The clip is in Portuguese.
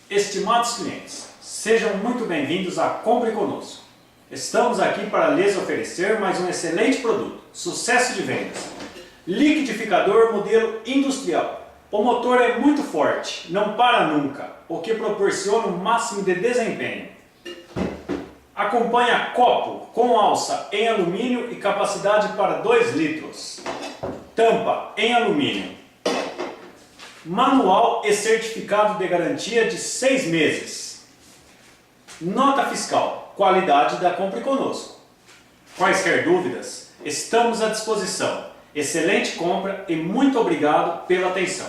Estimados clientes, sejam muito bem-vindos à Compre Conosco. Estamos aqui para lhes oferecer mais um excelente produto, sucesso de vendas. Liquidificador modelo industrial. O motor é muito forte, não para nunca, o que proporciona o máximo de desempenho. Acompanha copo com alça em alumínio e capacidade para 2 litros. Tampa em alumínio. Manual e certificado de garantia de 6 meses. Nota fiscal, qualidade da Compre Conosco. Quaisquer dúvidas, estamos à disposição. Excelente compra e muito obrigado pela atenção.